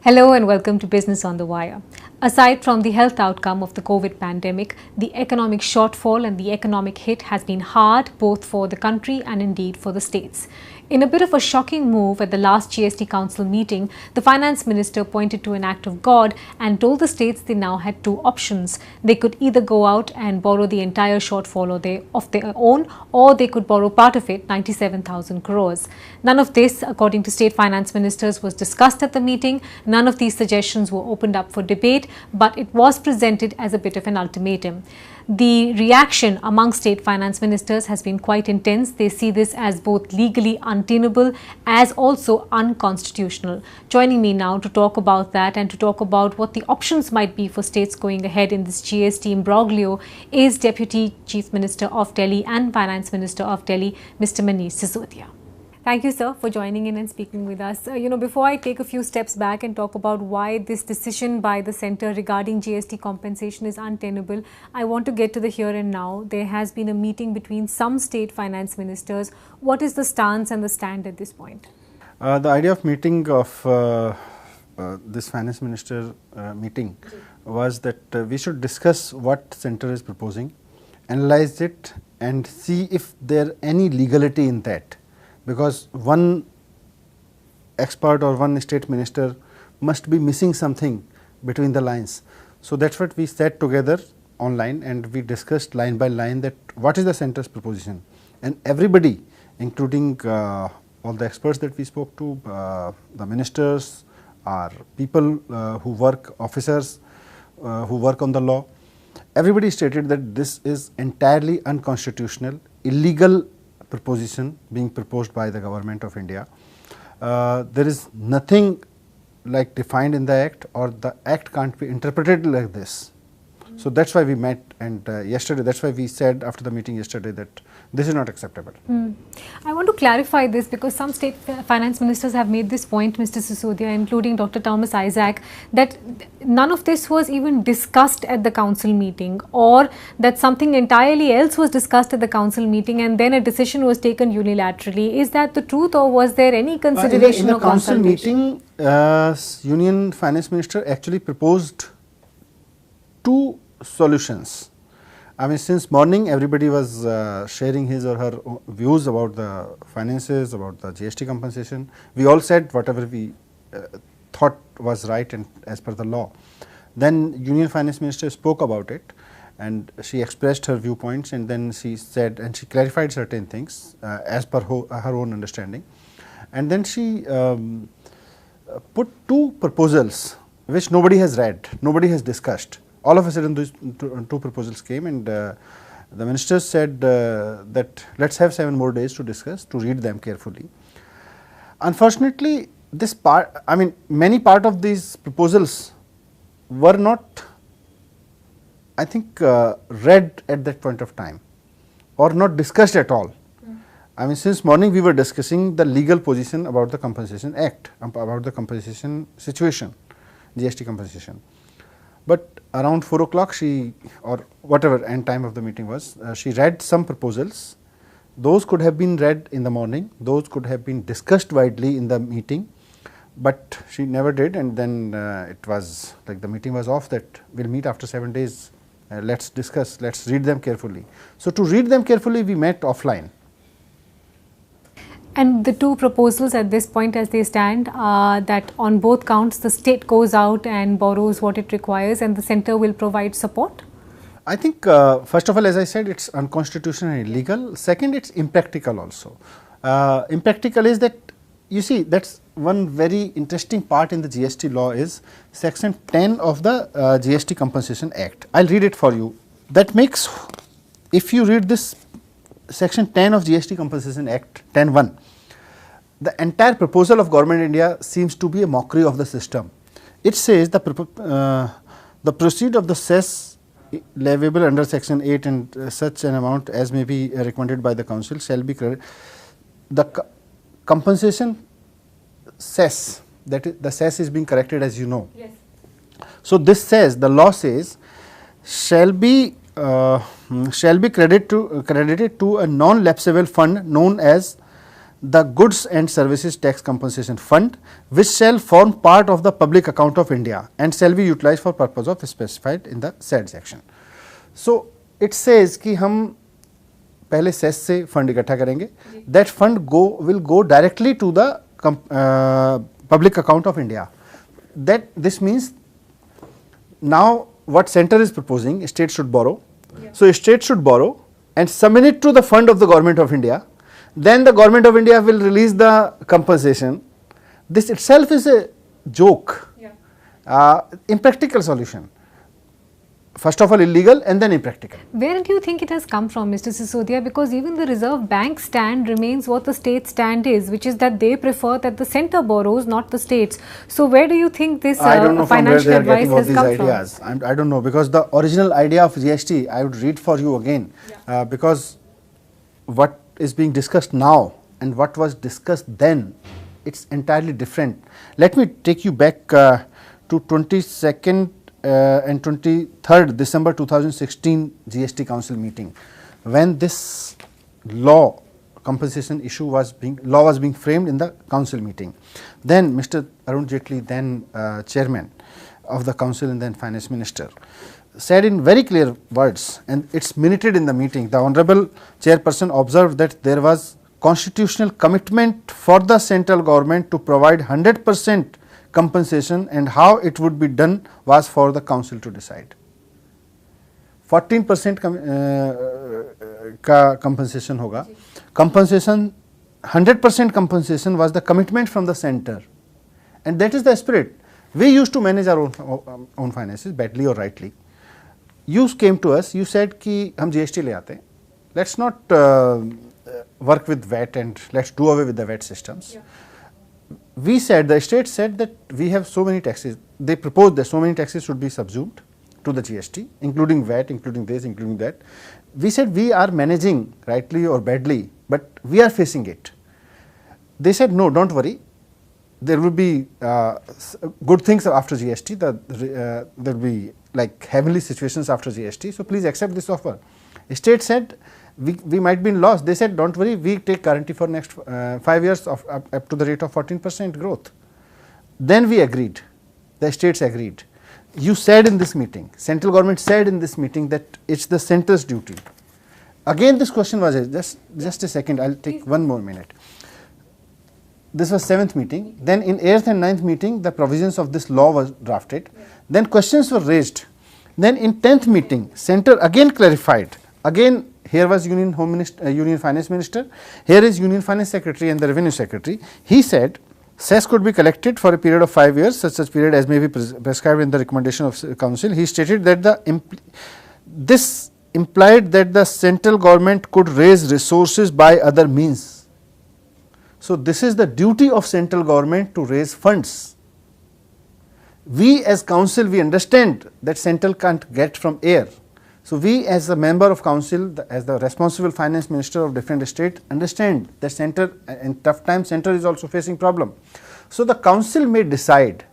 Hello and welcome to Business on the Wire. Aside from the health outcome of the COVID pandemic, the economic shortfall and the economic hit has been hard both for the country and indeed for the states. In a bit of a shocking move at the last GST Council meeting, the Finance Minister pointed to an act of God and told the states they now had two options. They could either go out and borrow the entire shortfall of their own, or they could borrow part of it, 97,000 crores. None of this, according to state finance ministers, was discussed at the meeting. None of these suggestions were opened up for debate, but it was presented as a bit of an ultimatum. The reaction among state finance ministers has been quite intense. They see this as both legally untenable as also unconstitutional. Joining me now to talk about that and to talk about what the options might be for states going ahead in this GST imbroglio is Deputy Chief Minister of Delhi and Finance Minister of Delhi, Mr. Manish Sisodia. Thank you, sir, for joining in and speaking with us. Before I take a few steps back and talk about why this decision by the centre regarding GST compensation is untenable, I want to get to the here and now. There has been a meeting between some state finance ministers. What is the stance and the stand at this point? The idea of meeting of this finance minister meeting was that we should discuss what centre is proposing, analyze it and see if there any legality in that. Because one expert or one state minister must be missing something between the lines. So that's what we sat together online and we discussed line by line that what is the centre's proposition. And everybody, including all the experts that we spoke to, the ministers, our people who work, officers who work on the law, everybody stated that this is entirely unconstitutional, illegal proposition being proposed by the government of India. There is nothing like defined in the act, or the act can't be interpreted like this. So that's why we met, and yesterday, that's why we said after the meeting yesterday that this is not acceptable. I want to clarify this because some state finance ministers have made this point, Mr. Sisodia, including Dr. Thomas Isaac, that none of this was even discussed at the council meeting, or that something entirely else was discussed at the council meeting and then a decision was taken unilaterally. Is that the truth, or was there any consideration or consultation? In the council meeting, Union Finance Minister actually proposed two solutions. I mean, since morning everybody was sharing his or her views about the finances, about the GST compensation. We all said whatever we thought was right and as per the law. Then Union Finance Minister spoke about it and she expressed her viewpoints, and then she said and she clarified certain things as per her own understanding. And then she put two proposals which nobody has read, nobody has discussed. All of a sudden these two proposals came, and the ministers said that let's have 7 more days to discuss, to read them carefully. Unfortunately, this part, I mean, many part of these proposals were not, I think, read at that point of time or not discussed at all. I mean, since morning we were discussing the legal position about the Compensation Act, about the compensation situation, GST compensation. But around 4 o'clock she, or whatever end time of the meeting was, she read some proposals. Those could have been read in the morning, those could have been discussed widely in the meeting, but she never did, and then it was like the meeting was off, that we'll meet after 7 days, let's discuss, let's read them carefully. So to read them carefully we met offline. And the two proposals at this point as they stand are that on both counts the state goes out and borrows what it requires and the centre will provide support? I think first of all, as I said, it's unconstitutional and illegal. Second, it's impractical also. Impractical is that, you see, that's one very interesting part in the GST law is section 10 of the GST Compensation Act. I'll read it for you. That makes, if you read this section 10 of GST Compensation Act 10(1), the entire proposal of Government India seems to be a mockery of the system. It says the proceed of the cess leviable under section 8 and such an amount as may be recommended by the council shall be credited. The compensation cess, that is, the cess is being corrected, as you know. Yes. So this says, the law says, shall be credited to a non-lapsable fund known as the Goods and Services Tax Compensation Fund, which shall form part of the public account of India and shall be utilized for purpose of specified in the said section. So it says कि हम पहले cess से fund इकट्ठा करेंगे, that fund will go directly to the public account of India. That this means now what center is proposing, state should borrow. So state should borrow and submit it to the fund of the government of India. Then the government of India will release the compensation. This itself is a joke, impractical solution. First of all illegal and then impractical. Where do you think it has come from, Mr. Sisodia? Because even the Reserve Bank stand remains what the state stand is, which is that they prefer that the center borrows, not the states. So where do you think this financial advice has come ideas from? I don't know, because the original idea of GST, I would read for you again, because what is being discussed now and what was discussed then, it's entirely different. Let me take you back to 22nd and 23rd December 2016 GST Council meeting, when this law compensation issue was being framed in the council meeting. Then Mr. Arun Jaitley, then chairman of the council and then finance minister, said in very clear words, and it's minuted in the meeting, the honorable chairperson observed that there was constitutional commitment for the central government to provide 100% compensation, and how it would be done was for the council to decide. 14% का compensation होगा. Compensation, 100% compensation was the commitment from the center, and that is the spirit. We used to manage our own finances, badly or rightly. You came to us, you said कि हम GST ले आते हैं. Let's not work with VAT and let's do away with the VAT systems. We said, the state said that we have so many taxes. They proposed that so many taxes should be subsumed to the GST, including VAT, including this, including that. We said we are managing rightly or badly, but we are facing it. They said, no, don't worry. There will be good things after GST. There will be like heavenly situations after GST. So please accept this offer. State said, we might be in loss. They said, don't worry, we take guarantee for next 5 years of up to the rate of 14% growth. Then we agreed, the states agreed. You said in this meeting, central government said in this meeting that it's the center's duty. Again this question was, just a second, I'll take one more minute. This was 7th meeting, then in 8th and 9th meeting the provisions of this law was drafted, then questions were raised. Then in 10th meeting, center again clarified, again here was Union Home Minister, Union Finance Minister, here is Union Finance Secretary and the Revenue Secretary. He said cess could be collected for a period of 5 years, such period as may be prescribed in the recommendation of council. He stated that this implied that the central government could raise resources by other means. So this is the duty of central government to raise funds. We as council, we understand that central can't get from air. So we as a member of council, as the responsible finance minister of different state, understand that center in tough times, center is also facing problem. So the council may decide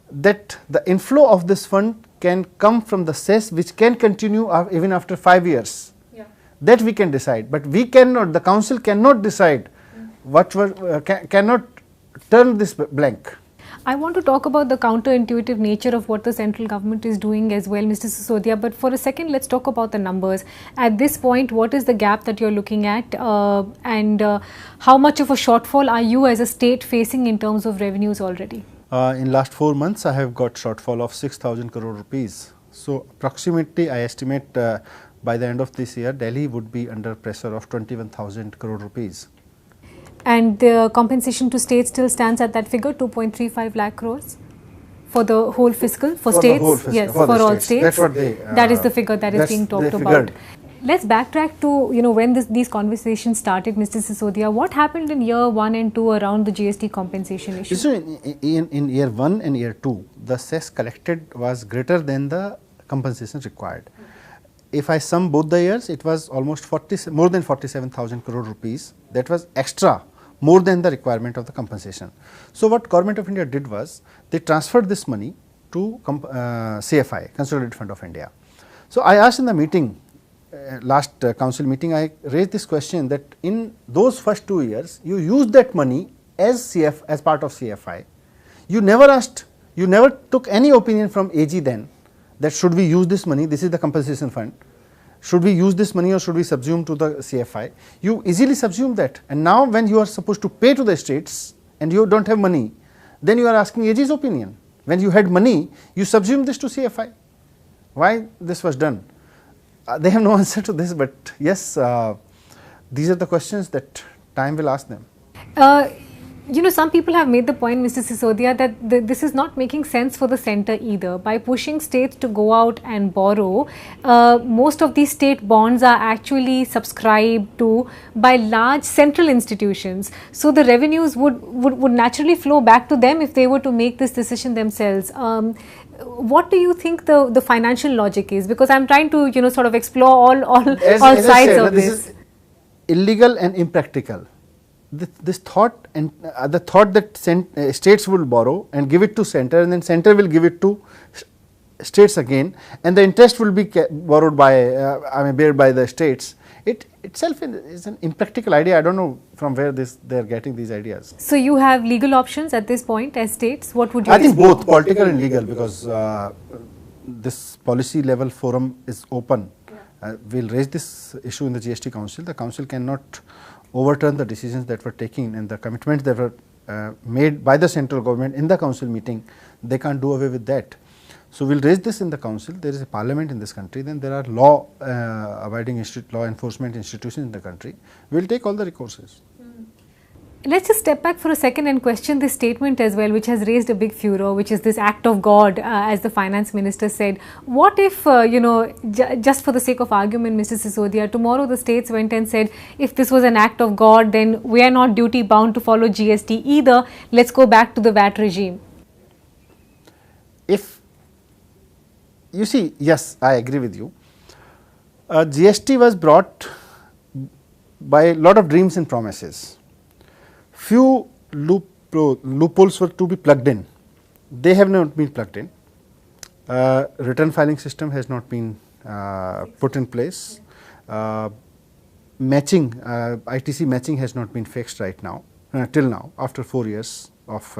that the inflow of this fund can come from the cess, which can continue even after 5 years. That we can decide, but we cannot, the council cannot decide cannot turn this blank. I want to talk about the counterintuitive nature of what the central government is doing as well, Mr. Sisodia, but for a second let's talk about the numbers. At this point, what is the gap that you're looking at, and how much of a shortfall are you as a state facing in terms of revenues already? In last 4 months I have got shortfall of 6,000 crore rupees. So approximately I estimate by the end of this year Delhi would be under pressure of 21,000 crore rupees. And the compensation to states still stands at that figure, 2.35 lakh crores for the whole fiscal, for states? Yes, for all states. That's what they, that is the figure that is being talked about. Let's backtrack to, when these conversations started, Mr. Sisodia. What happened in year 1 and 2 around the GST compensation issue? So in year 1 and year 2, the cess collected was greater than the compensation required. If I sum both the years, it was almost more than 47,000 crore rupees. That was extra, more than the requirement of the compensation. So what Government of India did was, they transferred this money to CFI, Consolidated Fund of India. So I asked in the meeting, last council meeting, I raised this question that in those first 2 years, you used that money as as part of CFI. You never asked, you never took any opinion from AG then that should we use this money, this is the compensation fund, should we use this money or should we subsume to the CFI? You easily subsume that, and now when you are supposed to pay to the states and you do not have money, then you are asking AG's opinion. When you had money, you subsumed this to CFI. Why this was done? They have no answer to this, but yes, these are the questions that time will ask them. You know, some people have made the point, Mr. Sisodia, that this is not making sense for the centre either. By pushing states to go out and borrow, most of these state bonds are actually subscribed to by large central institutions. So the revenues would naturally flow back to them if they were to make this decision themselves. What do you think the financial logic is? Because I'm trying to, you know, sort of explore all sides of this. This is illegal and impractical. This thought and the thought that states will borrow and give it to centre, and then centre will give it to states again, and the interest will be borrowed by bear by the states. It itself is an impractical idea. I don't know from where they are getting these ideas. So you have legal options at this point as states. What would you? I think both political and legal, because this policy level forum is open. We'll raise this issue in the GST Council. The Council cannot overturn the decisions that were taken and the commitments that were made by the central government in the council meeting. They can't do away with that. So we'll raise this in the council. There is a parliament in this country, then there are law abiding law enforcement institutions in the country. We'll take all the recourses. Let's just step back for a second and question this statement as well, which has raised a big furor, which is this act of God, as the finance minister said. What if, just for the sake of argument, Mr. Sisodia, tomorrow the states went and said, if this was an act of God, then we are not duty bound to follow GST either. Let's go back to the VAT regime. If you see, yes, I agree with you. GST was brought by a lot of dreams and promises. Few loopholes were to be plugged in. They have not been plugged in. Return filing system has not been put in place. Matching, ITC matching has not been fixed right now, till now, after 4 years of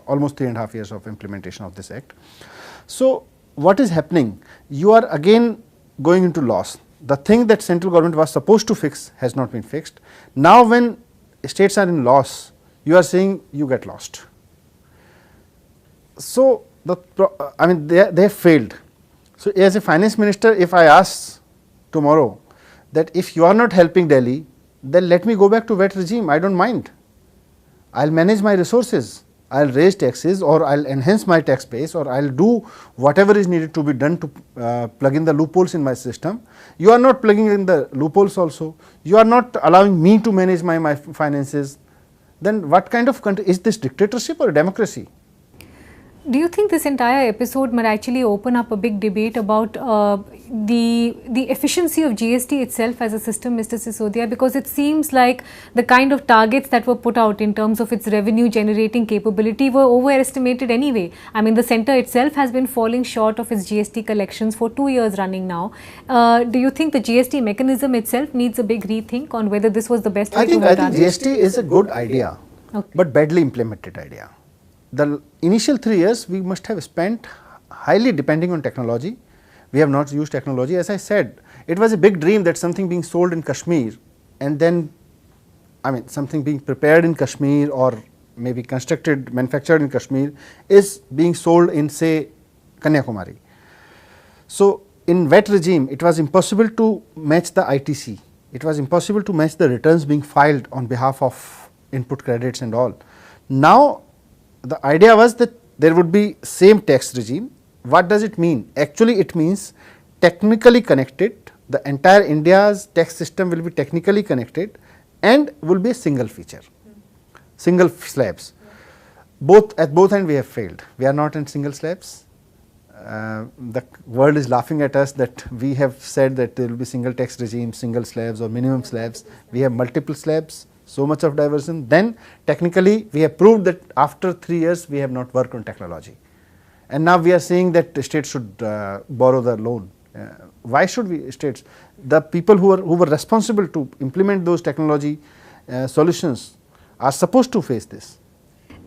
almost 3.5 years of implementation of this act. So what is happening? You are again going into loss. The thing that central government was supposed to fix has not been fixed. Now when states are in loss, you are saying you get lost. So they have failed. So as a finance minister, if I ask tomorrow that if you are not helping Delhi, then let me go back to VAT regime, I don't mind. I'll manage my resources, I'll raise taxes, or I'll enhance my tax base, or I'll do whatever is needed to be done to plug in the loopholes in my system. You are not plugging in the loopholes also. You are not allowing me to manage my finances. Then what kind of country is this, dictatorship or democracy? Do you think this entire episode might actually open up a big debate about the efficiency of GST itself as a system, Mr. Sisodia? Because it seems like the kind of targets that were put out in terms of its revenue generating capability were overestimated anyway. I mean, the centre itself has been falling short of its GST collections for 2 years running now. Do you think the GST mechanism itself needs a big rethink on whether this was the best way to I think GST is a good idea, but badly implemented idea. The initial 3 years we must have spent highly depending on technology. We have not used technology. As I said, it was a big dream that something being sold in Kashmir, and then something being prepared in Kashmir or maybe constructed, manufactured in Kashmir is being sold in, say, Kanyakumari. So in VAT regime, it was impossible to match the ITC. It was impossible to match the returns being filed on behalf of input credits and all. Now the idea was that there would be same tax regime. What does it mean? Actually it means technically connected. The entire India's tax system will be technically connected and will be a single feature, single slabs. At both ends we have failed. We are not in single slabs. The world is laughing at us that we have said that there will be single tax regime, single slabs or minimum slabs. We have multiple slabs. So much of diversion. Then technically we have proved that after 3 years we have not worked on technology, and now we are saying that the state should borrow the loan. Why should we states? The people who were responsible to implement those technology solutions are supposed to face this.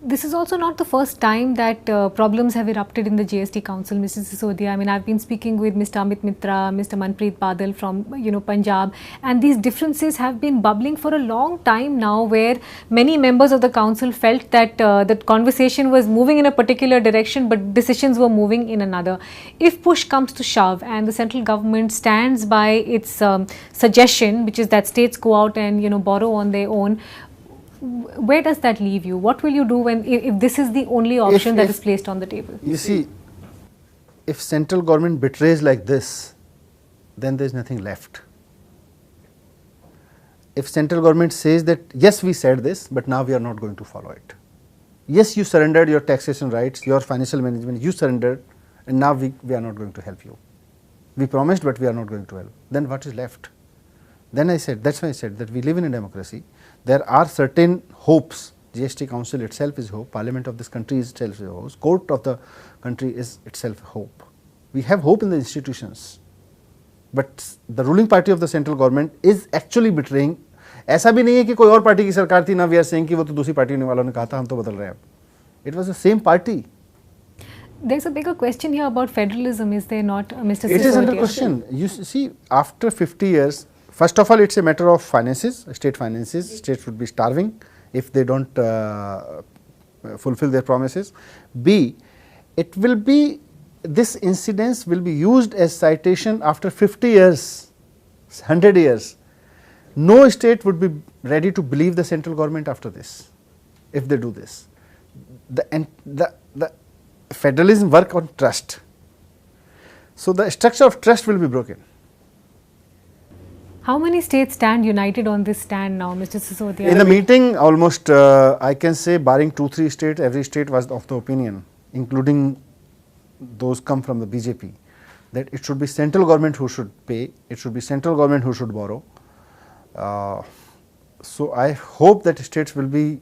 This is also not the first time that problems have erupted in the GST Council, Mrs. Sisodia. I mean, I've been speaking with Mr. Amit Mitra, Mr. Manpreet Badal from, Punjab, and these differences have been bubbling for a long time now, where many members of the council felt that the conversation was moving in a particular direction, but decisions were moving in another. If push comes to shove and the central government stands by its suggestion, which is that states go out and, borrow on their own, where does that leave you? What will you do if this is the only option that is placed on the table? You see, if central government betrays like this, then there is nothing left. If central government says that yes, we said this, but now we are not going to follow it. Yes, you surrendered your taxation rights, your financial management, you surrendered, and now we are not going to help you. We promised, but we are not going to help. Then what is left? Then I said, that's why I said that we live in a democracy. There are certain hopes. GST Council itself is hope. Parliament of this country itself is hope. Court of the country is itself hope. We have hope in the institutions. But the ruling party of the central government is actually betraying. ऐसा भी नहीं है कि कोई और party की सरकार थी ना, we are saying कि वो तो दूसरी पार्टी वालों ने कहा था, हम तो बदल रहे हैं. It was the same party. There's a bigger question here about federalism, is there not, Mr. Sisodia? It is under question. You see, after 50 years, first of all, it's a matter of finances, state finances. States would be starving if they don't fulfill their promises. B, it will be, this incidence will be used as citation after 50 years, 100 years. No state would be ready to believe the central government after this, if they do this. The federalism work on trust. So, the structure of trust will be broken. How many states stand united on this stand now, Mr. Sisodia? In the meeting, almost I can say, barring 2-3 states, every state was of the opinion, including those come from the BJP, that it should be central government who should pay, it should be central government who should borrow. So, I hope that states will be,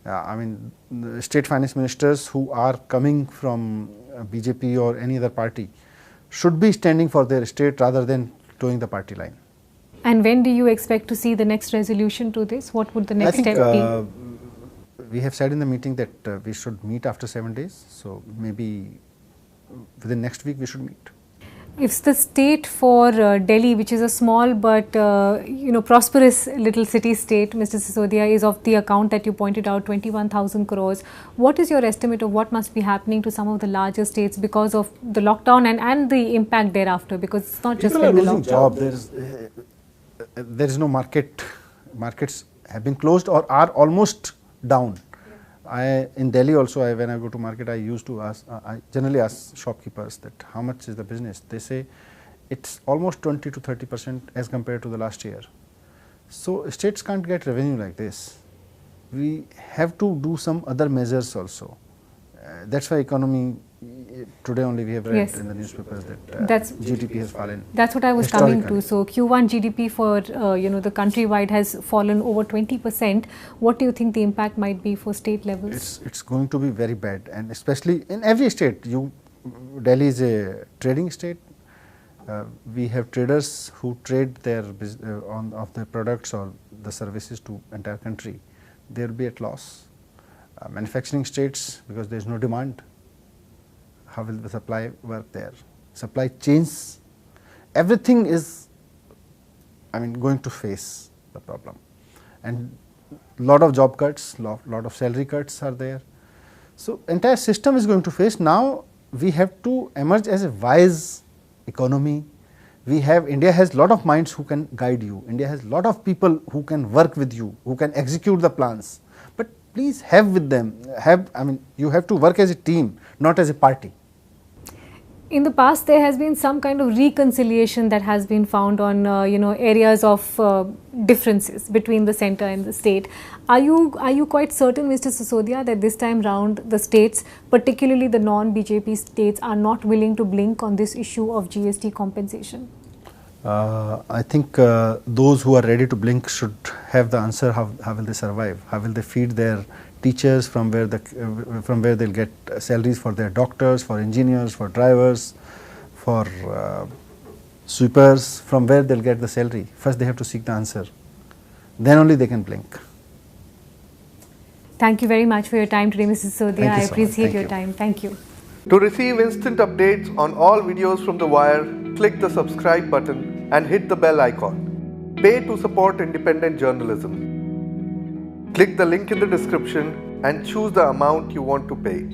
the state finance ministers who are coming from BJP or any other party should be standing for their state rather than towing the party line. And when do you expect to see the next resolution to this? What would the next step be? We have said in the meeting that we should meet after 7 days. So, maybe within next week we should meet. If the state for Delhi, which is a small but prosperous little city state, Mr. Sisodia, is of the account that you pointed out, 21,000 crores, what is your estimate of what must be happening to some of the larger states because of the lockdown and the impact thereafter? Because it's not just people are the losing lockdown. job. There is no market. Markets have been closed or are almost down. In Delhi also, when I go to market, I used to ask, I generally ask shopkeepers that how much is the business. They say it's almost 20 to 30% as compared to the last year. So, states can't get revenue like this. We have to do some other measures also. That's why economy, today only we have read in the newspapers that GDP has fallen. That's what I was coming to. So, Q1 GDP for the countrywide has fallen over 20%. What do you think the impact might be for state levels? It's going to be very bad, and especially in every state. Delhi is a trading state. We have traders who trade their of their products or the services to entire country. They will be at loss. Manufacturing states, because there is no demand, how will the supply work there? Supply chains, everything is, going to face the problem, and lot of job cuts, lot of salary cuts are there. So, entire system is going to face. Now, we have to emerge as a wise economy. India has lot of minds who can guide you. India has lot of people who can work with you, who can execute the plans. But please have with them, you have to work as a team, not as a party. In the past, there has been some kind of reconciliation that has been found on, areas of differences between the centre and the state. Are you quite certain, Mr. Sisodia, that this time round the states, particularly the non-BJP states, are not willing to blink on this issue of GST compensation? I think those who are ready to blink should have the answer. How will they survive? How will they feed their teachers, from where they'll get salaries for their doctors, for engineers, for drivers, for sweepers, from where they will get the salary? First they have to seek the answer, then only they can blink. Thank you very much for your time today, Mrs. Sisodia. I appreciate your time. Thank you. To receive instant updates on all videos from The Wire, click the subscribe button and hit the bell icon. Pay to support independent journalism. Click the link in the description and choose the amount you want to pay.